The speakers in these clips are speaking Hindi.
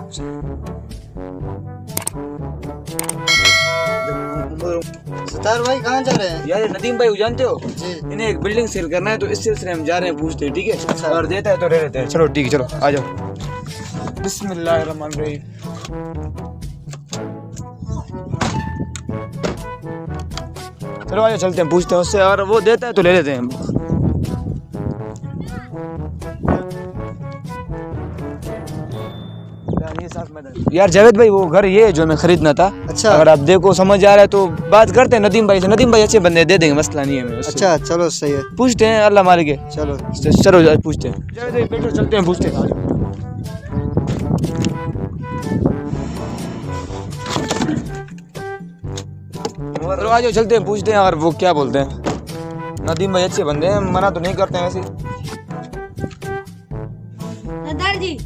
सतार भाई कहाँ जा रहे हैं? यार नदीम भाई जानते हो जी। इन्हें एक बिल्डिंग सेल करना है तो इस सिलसिले में हम जा रहे हैं पूछते हैं, ठीक है? और देता है तो रह लेते हैं। चलो ठीक है, चलो आ जाओ। बिस्मिल्लाहिर्रहमानिर्रहीम। चलो आ जाओ, चलते हैं, पूछते हैं उससे, और वो देता है तो ले लेते हैं। यार जावेद भाई वो घर ये जो हमें खरीदना था। अच्छा। अगर आप देखो समझ आ रहा है तो बात करते हैं नदीम भाई से। नदीम भाई अच्छे बंदे, दे देंगे, मसला नहीं है हमें उससे। अच्छा चलो सही है, पूछते हैं, अल्लाह मालिक है। चलो चलो पूछते हैं। जावेद भाई बैठो, चलते हैं, पूछते हैं। चलो आ जाओ, चलते हैं, पूछते हैं। और वो क्या बोलते हैं, नदीम भाई अच्छे बंदे हैं, मना तो नहीं करते हैं वैसे। सरदार जी,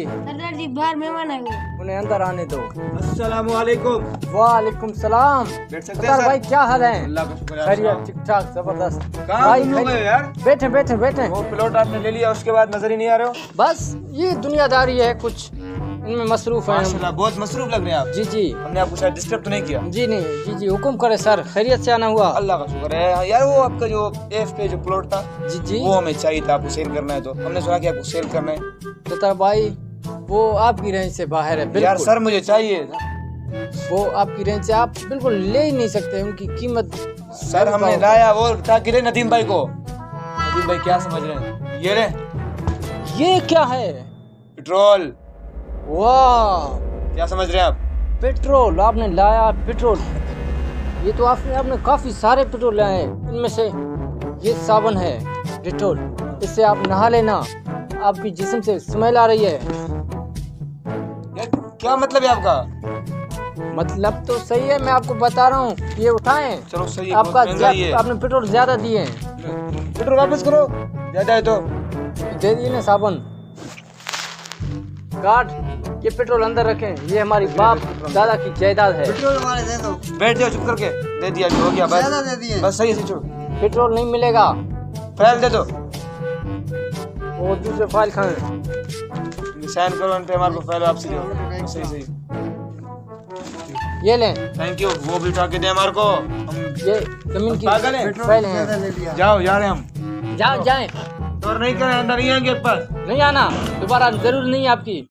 सरदार जी बाहर मेहमान आए हुए, उन्हें अंदर आने दो। अस्सलाम वालेकुम। वालेकुम सलाम। बैठ सकते हैं सरदार सर? भाई क्या हाल है? अल्लाह का शुक्र है। खैरियत, ठीक ठाक, जबरदस्त। कहाँ भाई गुम हो गए यार? बैठे बैठे बैठे। वो प्लॉट आपने ले लिया, उसके बाद नजर ही नहीं आ रहे हो। बस ये दुनियादारी है, कुछ इनमें मसरूफ है हम। माशाल्लाह बहुत मसरूफ लग रहे हैं आप। जी जी हमने आपको शायद डिस्टर्ब तो नहीं किया? जी नहीं, जी जी हुक्म करे सर, खैरियत से आना हुआ। अल्लाह का शुक्र है यार। वो आपका जो एफ पे जो प्लॉट था जी जी वो हमें चाहिए था, आपको सेल करना है, तो हमने सुना कि आपको सेल करना है। सरदार भाई वो आपकी रेंज से बाहर है। यार बिल्कुल सर मुझे चाहिए। वो आपकी रेंज से आप बिल्कुल ले ही नहीं सकते, उनकी कीमत। सर हमने लाया वो था कि नदीम भाई को। नदीम भाई क्या समझ रहे हैं, ये ले ये क्या है? पेट्रोल। वाह, क्या समझ रहे हैं आप? पेट्रोल आपने लाया, पेट्रोल। ये तो आपने काफी सारे पेट्रोल लाए हैं। इनमें से ये साबुन है डेटॉल, इससे आप नहा लेना, आपकी जिस्म से स्मेल आ रही है। यार क्या मतलब है आपका? मतलब तो सही है, मैं आपको बता रहा हूँ। ये उठाएं। चलो सही है, आपका बहुत महंगा ही है। आपने पेट्रोल ज्यादा दिए हैं। पेट्रोल वापस करो, ज्यादा है तो। दे दिए ना साबुन। गार्ड, ये पेट्रोल अंदर रखें, ये हमारी बाप दादा की जायदाद है। पेट्रोल हमारे दे दो। बैठ जाओ चुप करके। दे दिया जो हो गया, बस ज्यादा दे दिए। बस सही है। छोड़, पेट्रोल नहीं मिलेगा। फाइल दे दो, वो दूसरे फाइल खाएं। साइन करो उन पे, हमारे को फाइल वापसी दो। सही सही, ये लें, थैंक यू। वो भी उठा के दे हमारे को। हम ये जमीन की पागल हैं? फाइल ज्यादा है। ले लिया। जाओ, जा रहे हैं हम। जाएं, और नहीं करें, अंदर नहीं आएंगे पास। नहीं आना दोबारा, जरूर नहीं आपकी।